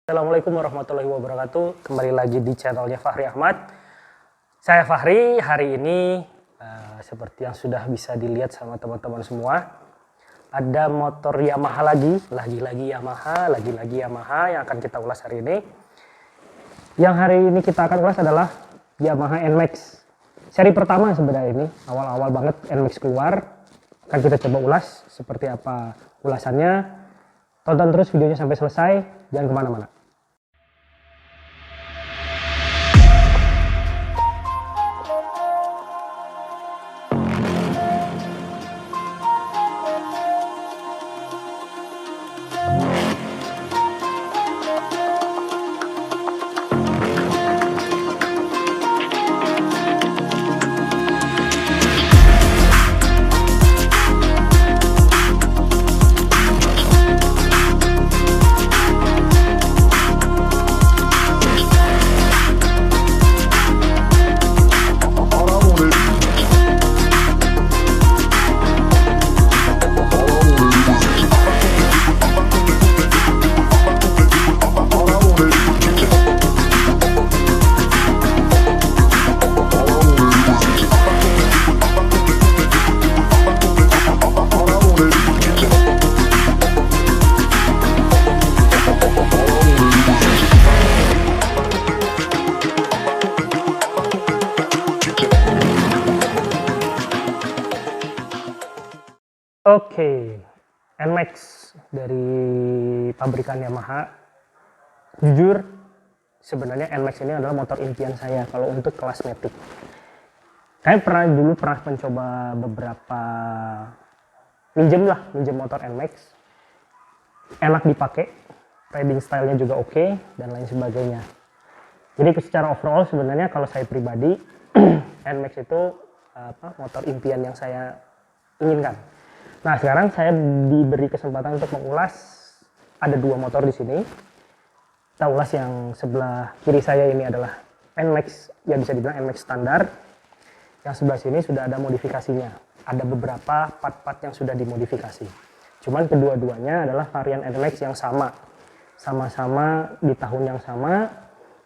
Assalamualaikum warahmatullahi wabarakatuh. Kembali lagi di channelnya Fahri Ahmad. Saya Fahri. Hari ini seperti yang sudah bisa dilihat sama teman-teman semua, ada motor Yamaha lagi-lagi Yamaha yang akan kita ulas hari ini. Yang hari ini kita akan ulas adalah Yamaha NMAX. Seri pertama sebenarnya ini, awal-awal banget NMAX keluar. Akan kita coba ulas seperti apa ulasannya. Tonton terus videonya sampai selesai, jangan kemana-mana. Oke, NMAX dari pabrikan Yamaha. Jujur, sebenarnya NMAX ini adalah motor impian saya kalau untuk kelas matic. Saya dulu pernah mencoba beberapa minjem motor NMAX. Enak dipakai, riding stylenya juga oke, dan lain sebagainya. Jadi secara overall sebenarnya kalau saya pribadi, NMAX itu motor impian yang saya inginkan. Nah, sekarang saya diberi kesempatan untuk mengulas ada dua motor di sini. Kita ulas yang sebelah kiri saya ini adalah NMAX, ya bisa dibilang NMAX standar. Yang sebelah sini sudah ada modifikasinya. Ada beberapa part-part yang sudah dimodifikasi. Cuman kedua-duanya adalah varian NMAX yang sama-sama di tahun yang sama.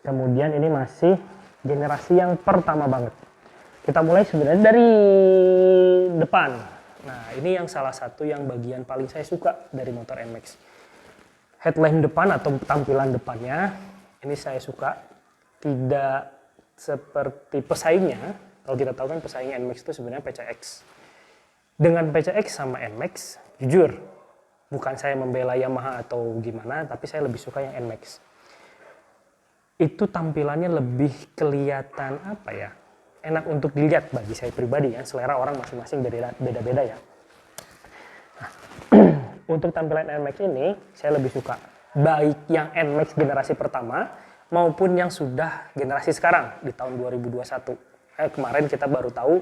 Kemudian ini masih generasi yang pertama banget. Kita mulai sebenarnya dari depan. Nah, ini yang salah satu yang bagian paling saya suka dari motor NMAX. Headlamp depan atau tampilan depannya, ini saya suka. Tidak seperti pesaingnya. Kalau kita tahu kan pesaingnya NMAX itu sebenarnya PCX. Dengan PCX sama NMAX, jujur, bukan saya membela Yamaha atau gimana, tapi saya lebih suka yang NMAX. Itu tampilannya lebih kelihatan enak untuk dilihat bagi saya pribadi ya, selera orang masing-masing beda-beda ya. Nah, untuk tampilan NMAX ini saya lebih suka baik yang NMAX generasi pertama maupun yang sudah generasi sekarang di tahun 2021. Kemarin kita baru tahu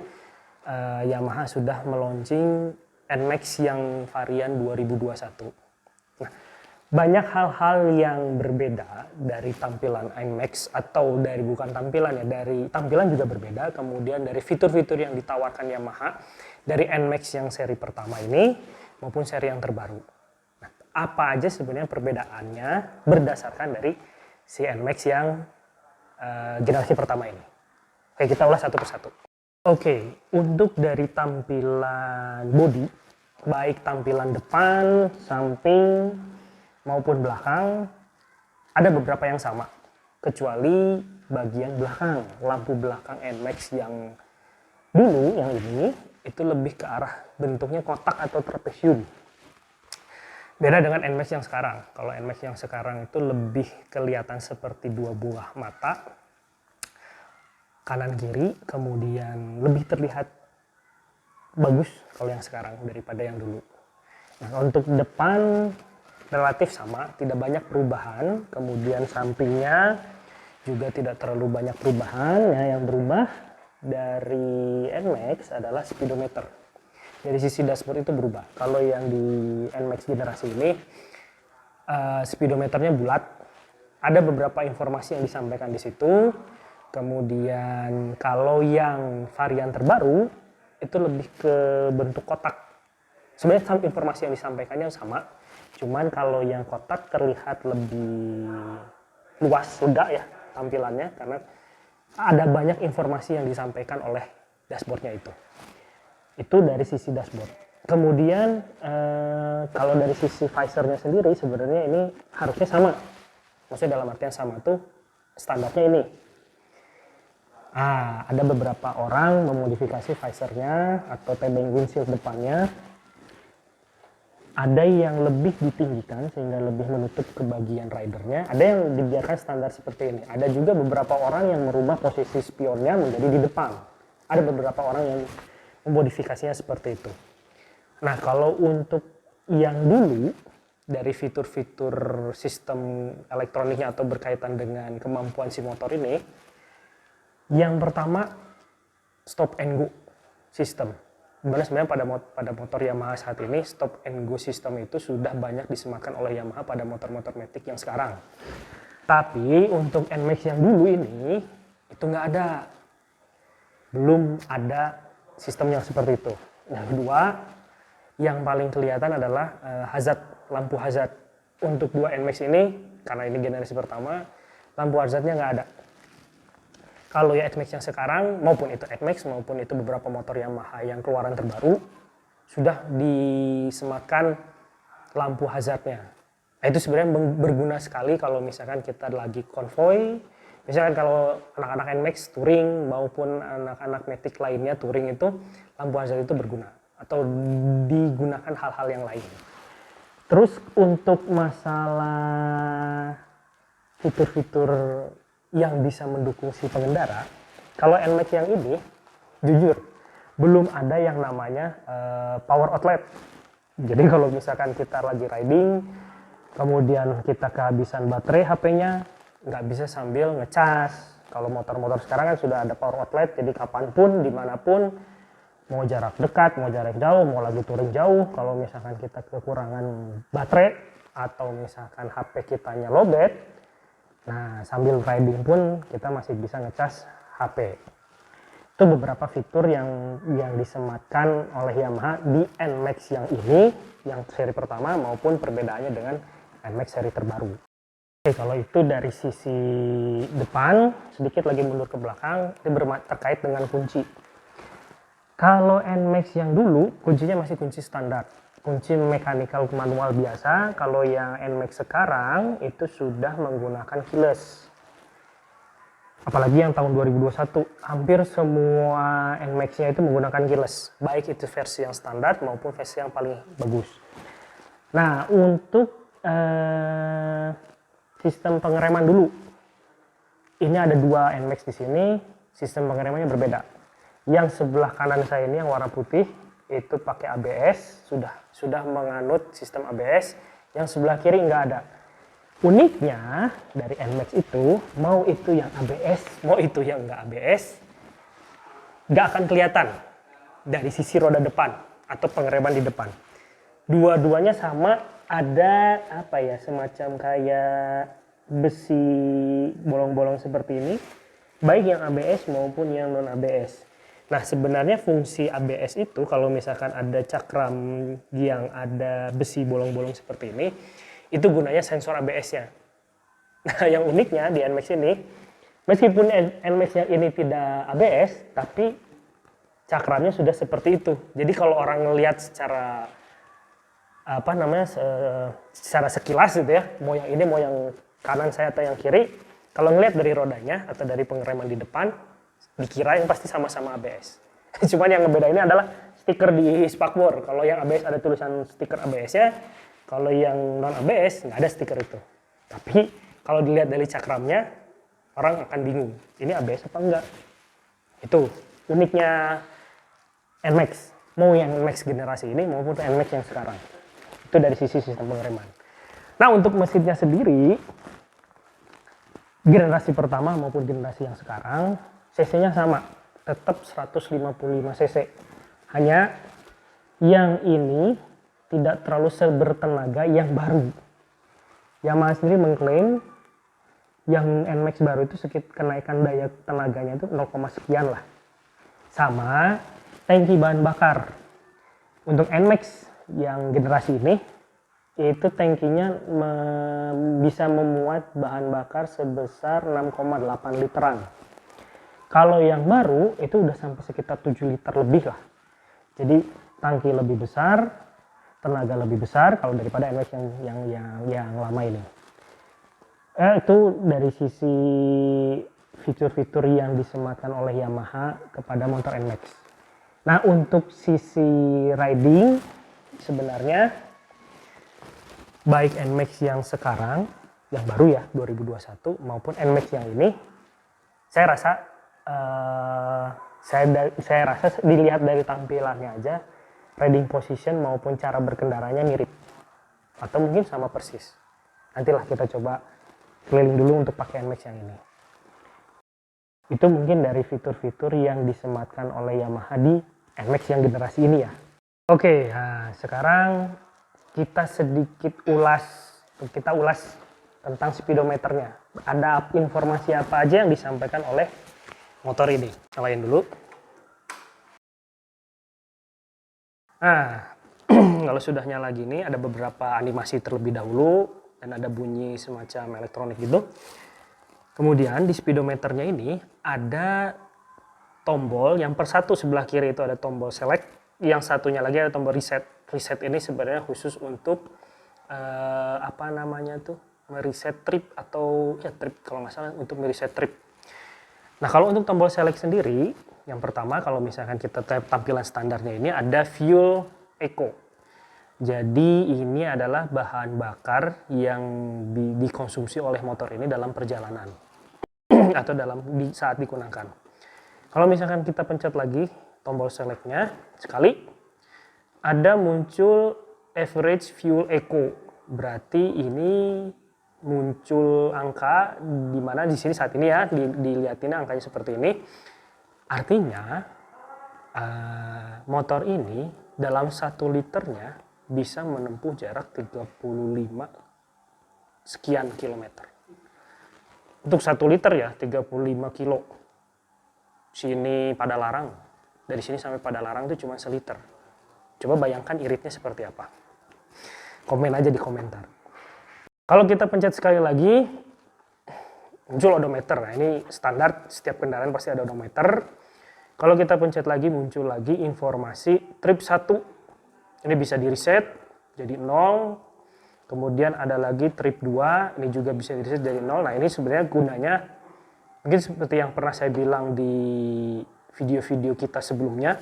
Yamaha sudah meluncing NMAX yang varian 2021. Nah, banyak hal-hal yang berbeda dari tampilan NMAX atau dari bukan tampilan ya, dari tampilan juga berbeda, kemudian dari fitur-fitur yang ditawarkan Yamaha dari NMAX yang seri pertama ini maupun seri yang terbaru. Nah, apa aja sebenarnya perbedaannya berdasarkan dari si NMAX yang generasi pertama ini. Oke, kita ulas satu persatu. Oke, untuk dari tampilan bodi, baik tampilan depan, samping, maupun belakang, ada beberapa yang sama, kecuali bagian belakang. Lampu belakang NMAX yang dulu, yang ini, itu lebih ke arah bentuknya kotak atau trapesium. Beda dengan NMAX yang sekarang. Kalau NMAX yang sekarang itu lebih kelihatan seperti dua buah mata, kanan kiri, kemudian lebih terlihat bagus kalau yang sekarang daripada yang dulu. Nah, untuk depan relatif sama, tidak banyak perubahan. Kemudian sampingnya juga tidak terlalu banyak perubahan. Ya, yang berubah dari NMAX adalah speedometer. Dari sisi dashboard itu berubah. Kalau yang di NMAX generasi ini speedometernya bulat. Ada beberapa informasi yang disampaikan di situ. Kemudian kalau yang varian terbaru itu lebih ke bentuk kotak. Sebenarnya informasi yang disampaikannya sama, Cuman kalau yang kotak terlihat lebih luas sudah ya tampilannya, karena ada banyak informasi yang disampaikan oleh dashboardnya itu. Itu dari sisi dashboard. Kemudian kalau dari sisi visornya sendiri sebenarnya ini harusnya sama. Maksudnya dalam artian sama tuh standarnya ini. Ada beberapa orang memodifikasi visornya atau tebing windshield depannya. Ada yang lebih ditinggikan sehingga lebih menutup ke bagian ridernya. Ada yang dibiarkan standar seperti ini. Ada juga beberapa orang yang merubah posisi spionnya menjadi di depan. Ada beberapa orang yang memodifikasinya seperti itu. Nah, kalau untuk yang dulu dari fitur-fitur sistem elektroniknya atau berkaitan dengan kemampuan si motor ini, yang pertama stop and go system. Dimana sebenarnya pada motor Yamaha saat ini stop and go system itu sudah banyak disematkan oleh Yamaha pada motor-motor Matic yang sekarang. Tapi untuk NMAX yang dulu ini itu nggak ada, belum ada sistem yang seperti itu. Yang kedua, yang paling kelihatan adalah hazard, lampu hazard. Untuk dua NMAX ini, karena ini generasi pertama, lampu hazardnya nggak ada. Kalau ya NMAX yang sekarang, maupun itu NMAX, maupun itu beberapa motor Yamaha yang keluaran terbaru, sudah disematkan lampu hazardnya. Nah, itu sebenarnya berguna sekali kalau misalkan kita lagi konvoy. Misalkan kalau anak-anak NMAX touring maupun anak-anak Matic lainnya touring itu, lampu hazard itu berguna. Atau digunakan hal-hal yang lain. Terus untuk masalah fitur-fitur yang bisa mendukung si pengendara, kalau NMAX yang ini, jujur, belum ada yang namanya power outlet. Jadi kalau misalkan kita lagi riding, kemudian kita kehabisan baterai HP-nya, nggak bisa sambil ngecas. Kalau motor-motor sekarang kan sudah ada power outlet, jadi kapanpun, dimanapun, mau jarak dekat, mau jarak jauh, mau lagi touring jauh, kalau misalkan kita kekurangan baterai atau misalkan HP kitanya lowbat, nah sambil riding pun kita masih bisa ngecas HP. Itu beberapa fitur yang disematkan oleh Yamaha di NMAX yang ini, yang seri pertama, maupun perbedaannya dengan NMAX seri terbaru. Oke, kalau itu dari sisi depan, sedikit lagi mundur ke belakang, itu terkait dengan kunci. Kalau NMAX yang dulu, kuncinya masih kunci standar. Kunci mechanical manual biasa. Kalau yang NMAX sekarang, itu sudah menggunakan keyless. Apalagi yang tahun 2021, hampir semua NMAX-nya itu menggunakan keyless. Baik itu versi yang standar maupun versi yang paling bagus. Nah, untuk sistem pengereman dulu. Ini ada dua NMAX di sini, sistem pengeremannya berbeda. Yang sebelah kanan saya ini yang warna putih itu pakai ABS, sudah menganut sistem ABS. Yang sebelah kiri nggak ada. Uniknya dari NMAX itu, mau itu yang ABS, mau itu yang nggak ABS, nggak akan kelihatan dari sisi roda depan atau pengereman di depan. Dua-duanya sama, ada apa ya, semacam kayak besi bolong-bolong seperti ini, baik yang ABS maupun yang non ABS. Nah, sebenarnya fungsi ABS itu kalau misalkan ada cakram yang ada besi bolong-bolong seperti ini, itu gunanya sensor ABS-nya. Nah, yang uniknya di NMAX ini, meskipun NMAX yang ini tidak ABS, tapi cakramnya sudah seperti itu. Jadi kalau orang ngelihat secara secara sekilas gitu ya, mau yang ini mau yang kanan saya atau yang kiri, kalau ngelihat dari rodanya atau dari pengereman di depan, dikira yang pasti sama-sama ABS. Cuman yang ngebedainnya adalah stiker di spakbor. Kalau yang ABS ada tulisan stiker ABS-nya, kalau yang non ABS nggak ada stiker itu. Tapi kalau dilihat dari cakramnya, orang akan bingung, ini ABS apa enggak? Itu uniknya NMAX. Mau yang NMAX generasi ini maupun NMAX yang sekarang. Itu dari sisi sistem pengereman. Nah, untuk mesinnya sendiri, generasi pertama maupun generasi yang sekarang, cc-nya sama, tetap 155 cc. Hanya yang ini tidak terlalu bertenaga yang baru. Yamaha sendiri mengklaim yang NMAX baru itu kenaikan daya tenaganya itu 0, sekian lah. Sama tangki bahan bakar. Untuk NMAX yang generasi ini itu tangkinya bisa memuat bahan bakar sebesar 6,8 literan. Kalau yang baru itu udah sampai sekitar 7 liter lebih lah. Jadi tangki lebih besar, tenaga lebih besar kalau daripada NMAX yang lama ini. Itu dari sisi fitur-fitur yang disematkan oleh Yamaha kepada motor NMAX. Nah, untuk sisi riding sebenarnya baik NMAX yang sekarang, yang baru ya 2021 maupun NMAX yang ini, saya rasa saya rasa dilihat dari tampilannya aja, riding position maupun cara berkendaranya mirip atau mungkin sama persis. Nantilah kita coba keliling dulu untuk pakai NMAX yang ini. Itu mungkin dari fitur-fitur yang disematkan oleh Yamaha di NMAX yang generasi ini ya. Oke, nah sekarang kita sedikit ulas tentang speedometernya. Ada informasi apa aja yang disampaikan oleh motor ini. Nyalain dulu. Nah, kalau sudah nyala gini ada beberapa animasi terlebih dahulu dan ada bunyi semacam elektronik gitu. Kemudian di speedometernya ini ada tombol yang persatu sebelah kiri itu ada tombol select, yang satunya lagi ada tombol reset. Reset ini sebenarnya khusus untuk mereset trip atau ya trip kalau nggak salah, untuk mereset trip. Nah, kalau untuk tombol select sendiri, yang pertama kalau misalkan kita tampilan standarnya ini ada fuel eco. Jadi ini adalah bahan bakar yang dikonsumsi oleh motor ini dalam perjalanan atau saat digunakan. Kalau misalkan kita pencet lagi tombol selectnya sekali, ada muncul average fuel eco. Berarti ini muncul angka di mana di sini saat ini ya dilihatin angkanya seperti ini. Artinya motor ini dalam 1 liternya bisa menempuh jarak 35 sekian kilometer. Untuk 1 liter ya 35 kilo. Sini Padalarang, dari sini sampai Padalarang itu cuma 1 liter. Coba bayangkan iritnya seperti apa. Komen aja di komentar. Kalau kita pencet sekali lagi, muncul odometer. Nah, ini standar, setiap kendaraan pasti ada odometer. Kalau kita pencet lagi, muncul lagi informasi trip 1. Ini bisa di reset jadi 0. Kemudian ada lagi trip 2, ini juga bisa di reset jadi 0. Nah, ini sebenarnya gunanya mungkin seperti yang pernah saya bilang di video-video kita sebelumnya.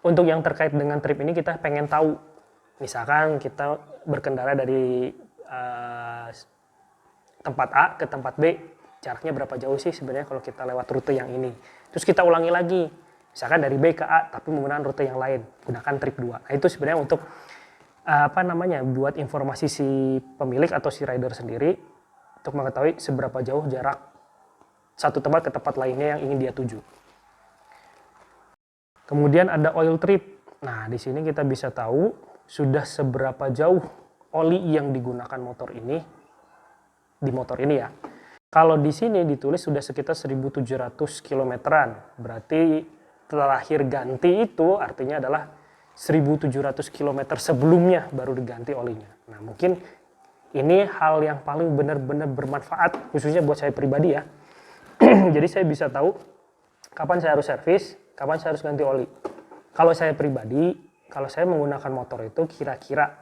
Untuk yang terkait dengan trip ini kita pengen tahu. Misalkan kita berkendara dari tempat A ke tempat B, jaraknya berapa jauh sih sebenarnya kalau kita lewat rute yang ini. Terus kita ulangi lagi. Misalkan dari B ke A tapi menggunakan rute yang lain, gunakan trip 2. Nah, itu sebenarnya untuk buat informasi si pemilik atau si rider sendiri untuk mengetahui seberapa jauh jarak satu tempat ke tempat lainnya yang ingin dia tuju. Kemudian ada oil trip. Nah, di sini kita bisa tahu sudah seberapa jauh oli yang digunakan motor ini di motor ini ya. Kalau di sini ditulis sudah sekitar 1.700 kilometeran, berarti terakhir ganti itu artinya adalah 1.700 km sebelumnya baru diganti olinya. Nah, mungkin ini hal yang paling benar-benar bermanfaat khususnya buat saya pribadi ya. Jadi saya bisa tahu kapan saya harus servis, kapan saya harus ganti oli. Kalau saya pribadi, kalau saya menggunakan motor itu kira-kira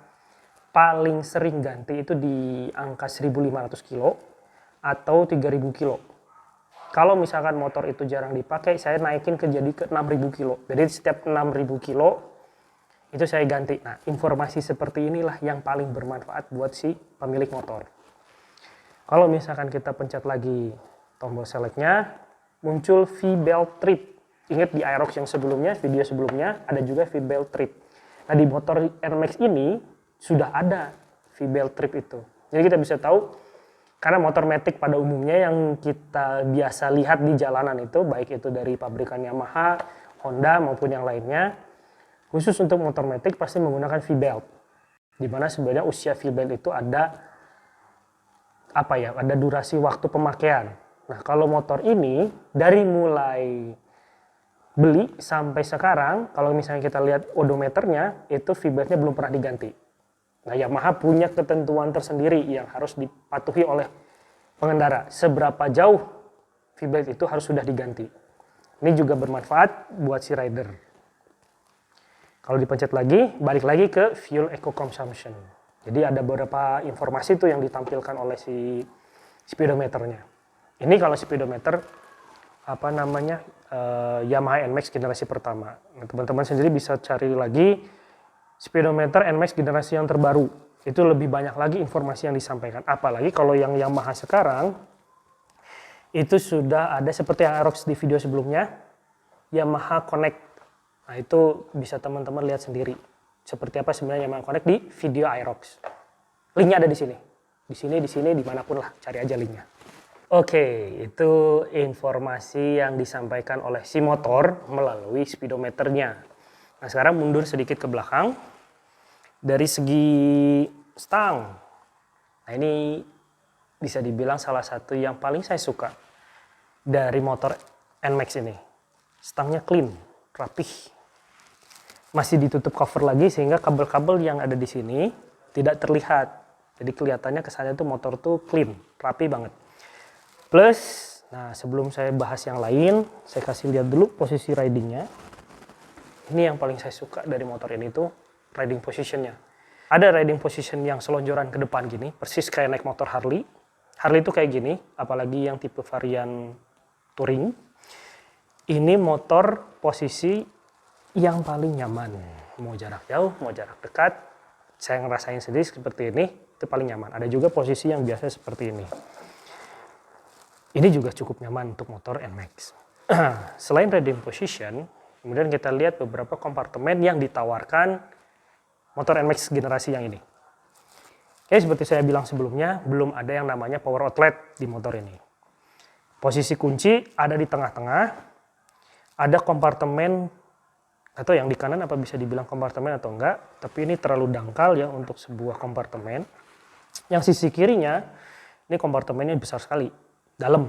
paling sering ganti itu di angka 1.500 kilo atau 3.000 kilo. Kalau misalkan motor itu jarang dipakai, saya naikin jadi ke 6.000 kilo. Jadi setiap 6.000 kilo itu saya ganti. Nah, informasi seperti inilah yang paling bermanfaat buat si pemilik motor. Kalau misalkan kita pencet lagi tombol selectnya, muncul V-belt trip. Ingat di Aerox yang sebelumnya, video sebelumnya, ada juga V-belt trip. Nah, di motor NMAX ini sudah ada V-belt trip itu. Jadi kita bisa tahu, karena motor matic pada umumnya yang kita biasa lihat di jalanan itu, baik itu dari pabrikan Yamaha, Honda maupun yang lainnya, khusus untuk motor matic pasti menggunakan V-belt. Di mana sebenarnya usia V-belt itu ada ada durasi waktu pemakaian. Nah, kalau motor ini dari mulai beli sampai sekarang, kalau misalnya kita lihat odometernya, itu V-beltnya belum pernah diganti. Nah, Yamaha punya ketentuan tersendiri yang harus dipatuhi oleh pengendara. Seberapa jauh V-blade itu harus sudah diganti. Ini juga bermanfaat buat si rider. Kalau dipencet lagi, balik lagi ke fuel eco consumption. Jadi ada beberapa informasi tuh yang ditampilkan oleh si speedometernya. Ini kalau speedometer Yamaha NMAX generasi pertama. Nah, teman-teman sendiri bisa cari lagi speedometer NMAX generasi yang terbaru. Itu lebih banyak lagi informasi yang disampaikan. Apalagi kalau yang Yamaha sekarang, itu sudah ada seperti yang Aerox di video sebelumnya, Yamaha Connect. Nah, itu bisa teman-teman lihat sendiri. Seperti apa sebenarnya Yamaha Connect di video Aerox. Linknya ada di sini. Di sini, dimanapun lah. Cari aja linknya. Oke, itu informasi yang disampaikan oleh si motor melalui speedometernya. Nah, sekarang mundur sedikit ke belakang. Dari segi stang. Nah, ini bisa dibilang salah satu yang paling saya suka dari motor NMAX ini. Stangnya clean, rapih. Masih ditutup cover lagi sehingga kabel-kabel yang ada di sini tidak terlihat. Jadi kelihatannya kesannya tuh motor tuh clean, rapi banget. Plus, nah sebelum saya bahas yang lain, saya kasih lihat dulu posisi ridingnya. Ini yang paling saya suka dari motor ini tuh riding positionnya. Ada riding position yang selonjoran ke depan gini, persis kayak naik motor Harley. Harley itu kayak gini, apalagi yang tipe varian touring. Ini motor posisi yang paling nyaman. Mau jarak jauh, mau jarak dekat, saya ngerasain sendiri seperti ini, itu paling nyaman. Ada juga posisi yang biasa seperti ini. Ini juga cukup nyaman untuk motor NMAX. Selain riding position, kemudian kita lihat beberapa kompartemen yang ditawarkan motor NMAX generasi yang ini. Oke, seperti saya bilang sebelumnya, belum ada yang namanya power outlet di motor ini. Posisi kunci ada di tengah-tengah, ada kompartemen, atau yang di kanan apa bisa dibilang kompartemen atau enggak, tapi ini terlalu dangkal ya untuk sebuah kompartemen. Yang sisi kirinya, ini kompartemennya besar sekali, dalam.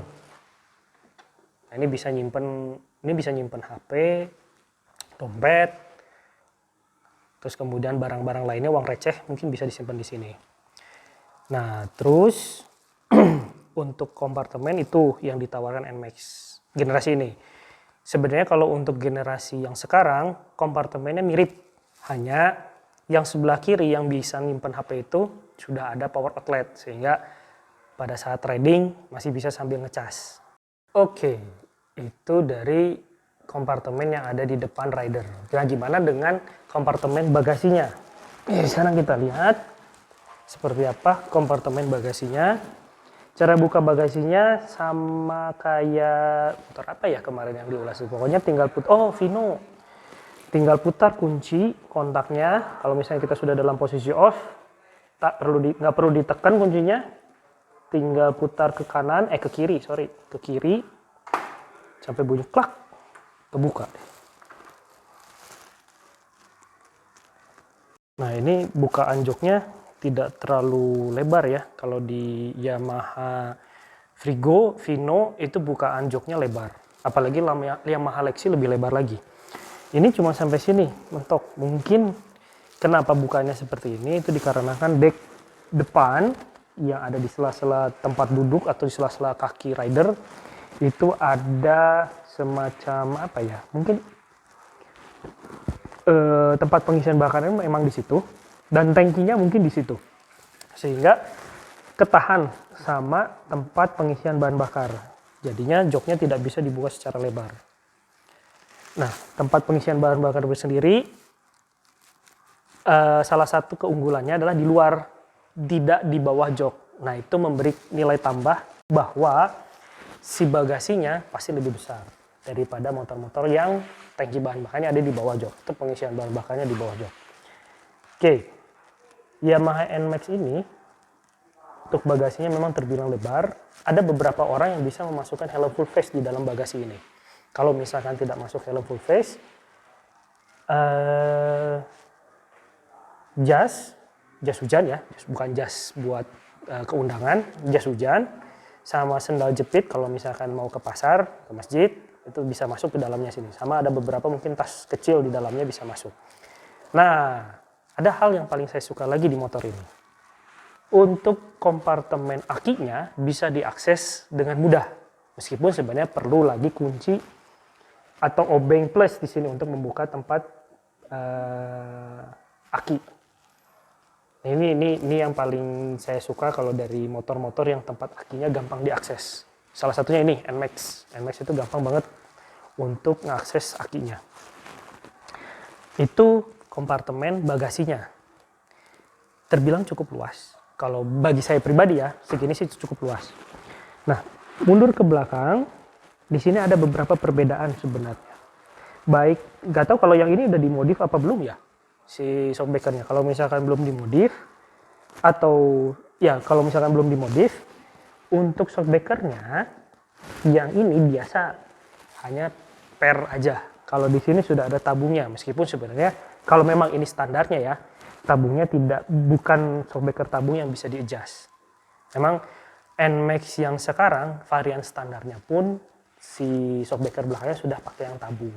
Nah, ini bisa nyimpen HP, dompet, terus kemudian barang-barang lainnya, uang receh mungkin bisa disimpan di sini. Nah, terus untuk kompartemen itu yang ditawarkan NMAX generasi ini. Sebenarnya kalau untuk generasi yang sekarang, kompartemennya mirip. Hanya yang sebelah kiri yang bisa nyimpen HP itu sudah ada power outlet, sehingga pada saat riding masih bisa sambil ngecas. Oke, itu dari kompartemen yang ada di depan rider. Nah, gimana dengan kompartemen bagasinya? Sekarang kita lihat seperti apa kompartemen bagasinya. Cara buka bagasinya sama kayak motor apa ya kemarin yang diulas. Pokoknya tinggal Vino. Tinggal putar kunci kontaknya. Kalau misalnya kita sudah dalam posisi off, nggak perlu ditekan kuncinya. Tinggal putar ke kiri, sampai bunyi klak, kebuka. Nah, ini bukaan joknya tidak terlalu lebar ya. Kalau di Yamaha Vino itu bukaan joknya lebar. Apalagi Yamaha Lexi lebih lebar lagi. Ini cuma sampai sini, mentok. Mungkin kenapa bukanya seperti ini, itu dikarenakan dek depan yang ada di sela-sela tempat duduk atau di sela-sela kaki rider, itu ada semacam apa ya, mungkin tempat pengisian bakarnya memang di situ, dan tangkinya mungkin di situ, sehingga ketahan sama tempat pengisian bahan bakar. Jadinya joknya tidak bisa dibuka secara lebar. Nah, tempat pengisian bahan bakar sendiri, salah satu keunggulannya adalah di luar, tidak di bawah jok. Nah, itu memberi nilai tambah bahwa si bagasinya pasti lebih besar daripada motor-motor yang tangki bahan bakarnya ada di bawah jok. Itu pengisian bahan bakarnya di bawah jok. Oke, Yamaha NMAX ini untuk bagasinya memang terbilang lebar. Ada beberapa orang yang bisa memasukkan helm full face di dalam bagasi ini. Kalau misalkan tidak masuk helm full face, jas hujan ya, bukan jas buat keundangan, jas hujan sama sendal jepit kalau misalkan mau ke pasar, ke masjid, itu bisa masuk ke dalamnya sini. Sama ada beberapa mungkin tas kecil di dalamnya bisa masuk. Nah, Ada hal yang paling saya suka lagi di motor ini. Untuk kompartemen akinya bisa diakses dengan mudah. Meskipun sebenarnya perlu lagi kunci atau obeng plus di sini untuk membuka tempat aki. Ini yang paling saya suka kalau dari motor-motor yang tempat akinya gampang diakses. Salah satunya ini NMAX. NMAX itu gampang banget untuk mengakses akinya. Itu kompartemen bagasinya. Terbilang cukup luas. Kalau bagi saya pribadi ya, segini sih cukup luas. Nah, mundur ke belakang, di sini ada beberapa perbedaan sebenarnya. Baik, nggak tahu kalau yang ini udah dimodif apa belum ya, si shockbreakernya. Kalau misalkan belum dimodif, atau ya kalau misalkan belum dimodif, untuk shockbreakernya yang ini biasa hanya per aja. Kalau di sini sudah ada tabungnya, meskipun sebenarnya kalau memang ini standarnya ya, tabungnya bukan shockbreaker tabung yang bisa di-adjust. Memang NMAX yang sekarang varian standarnya pun si shockbreaker belakangnya sudah pakai yang tabung.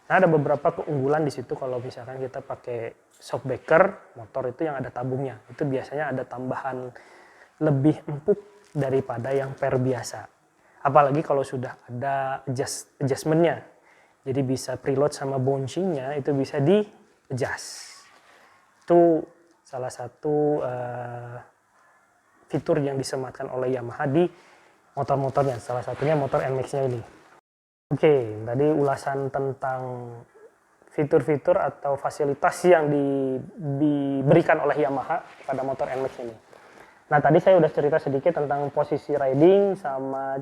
Nah, ada beberapa keunggulan di situ kalau misalkan kita pakai shockbreaker motor itu yang ada tabungnya. Itu biasanya ada tambahan lebih empuk daripada yang per biasa. Apalagi kalau sudah ada adjustmentnya. Jadi bisa preload sama bouncingnya itu bisa di-adjust. Itu salah satu fitur yang disematkan oleh Yamaha di motor-motornya. Salah satunya motor NMAX-nya ini. Oke, tadi ulasan tentang fitur-fitur atau fasilitas yang diberikan oleh Yamaha pada motor NMAX ini. Nah, tadi saya udah cerita sedikit tentang posisi riding sama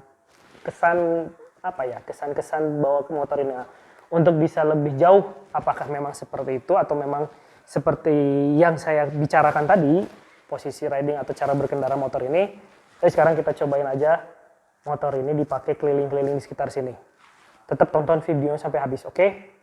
kesan-kesan bawa ke motor ini. Untuk bisa lebih jauh, apakah memang seperti itu atau memang seperti yang saya bicarakan tadi, posisi riding atau cara berkendara motor ini. Jadi sekarang kita cobain aja motor ini dipakai keliling-keliling di sekitar sini. Tetap tonton videonya sampai habis, oke?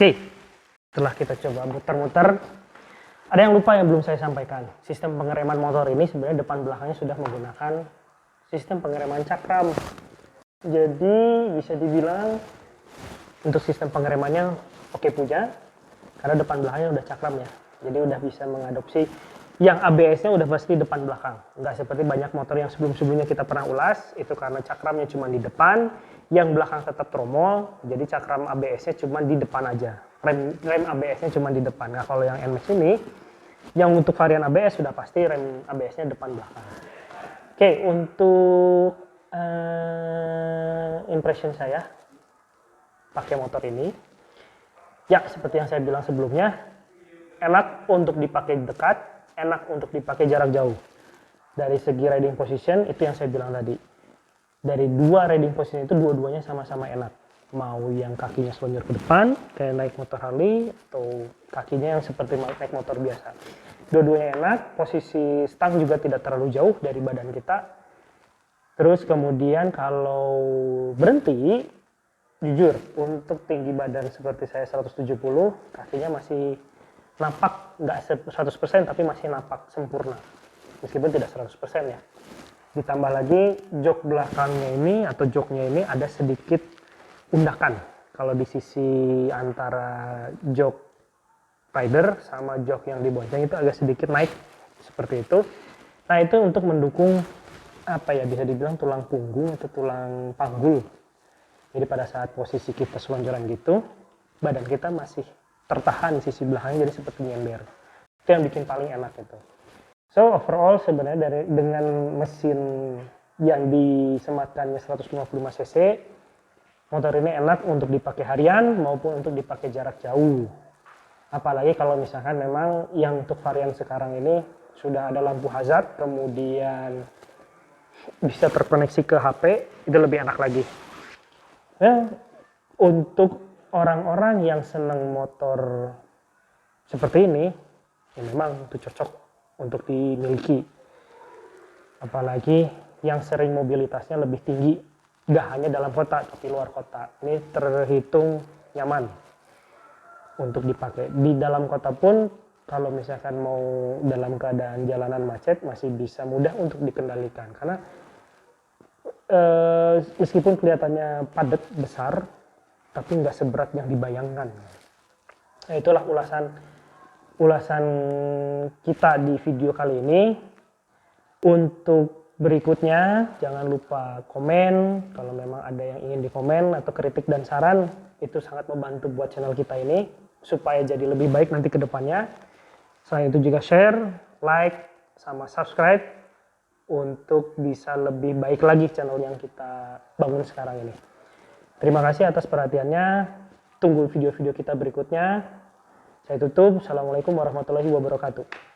Oke, setelah kita coba muter-muter, ada yang lupa yang belum saya sampaikan. Sistem pengereman motor ini sebenarnya depan belakangnya sudah menggunakan sistem pengereman cakram. Jadi bisa dibilang untuk sistem pengeremannya oke punya, karena depan belakangnya udah cakram ya. Jadi udah bisa mengadopsi yang ABS-nya udah pasti depan belakang. Nggak seperti banyak motor yang sebelum-sebelumnya kita pernah ulas, itu karena cakramnya cuma di depan, yang belakang tetap tromol, jadi cakram ABS-nya cuma di depan aja. Rem ABS-nya cuma di depan. Nah, kalau yang NMAX ini, yang untuk varian ABS sudah pasti rem ABS-nya depan belakang. Oke, untuk impression saya pakai motor ini, ya seperti yang saya bilang sebelumnya, enak untuk dipakai dekat, enak untuk dipakai jarak jauh. Dari segi riding position, itu yang saya bilang tadi. Dari dua riding position itu dua-duanya sama-sama enak. Mau yang kakinya selonjor ke depan kayak naik motor Harley, atau kakinya yang seperti naik motor biasa. Dua-duanya enak, posisi stang juga tidak terlalu jauh dari badan kita. Terus kemudian kalau berhenti, jujur untuk tinggi badan seperti saya 170, kakinya masih napak, nggak 100% tapi masih napak sempurna. Meskipun tidak 100% ya. Ditambah lagi jok belakangnya ini atau joknya ini ada sedikit undakan. Kalau di sisi antara jok rider sama jok yang dibonceng itu agak sedikit naik seperti itu. Nah itu untuk mendukung apa ya, bisa dibilang tulang punggung atau tulang panggul. Jadi pada saat posisi kita selonjoran gitu, badan kita masih tertahan sisi belakangnya, jadi seperti nyender. Itu yang bikin paling enak itu. So overall sebenarnya dengan mesin yang disematkannya 155 cc, motor ini enak untuk dipakai harian maupun untuk dipakai jarak jauh. Apalagi kalau misalkan memang yang untuk varian sekarang ini sudah ada lampu hazard, kemudian bisa terkoneksi ke HP, itu lebih enak lagi. Ya, untuk orang-orang yang senang motor seperti ini, ya memang itu cocok untuk dimiliki. Apalagi yang sering mobilitasnya lebih tinggi, nggak hanya dalam kota tapi luar kota. Ini terhitung nyaman untuk dipakai. Di dalam kota pun kalau misalkan mau dalam keadaan jalanan macet masih bisa mudah untuk dikendalikan, karena meskipun kelihatannya padat besar tapi nggak seberat yang dibayangkan. Nah, itulah ulasan kita di video kali ini. Untuk berikutnya jangan lupa komen kalau memang ada yang ingin dikomen atau kritik dan saran, itu sangat membantu buat channel kita ini supaya jadi lebih baik nanti ke depannya. Selain itu juga share, like, sama subscribe untuk bisa lebih baik lagi channel yang kita bangun sekarang ini. Terima kasih atas perhatiannya. Tunggu video-video kita berikutnya. Saya tutup. Assalamualaikum warahmatullahi wabarakatuh.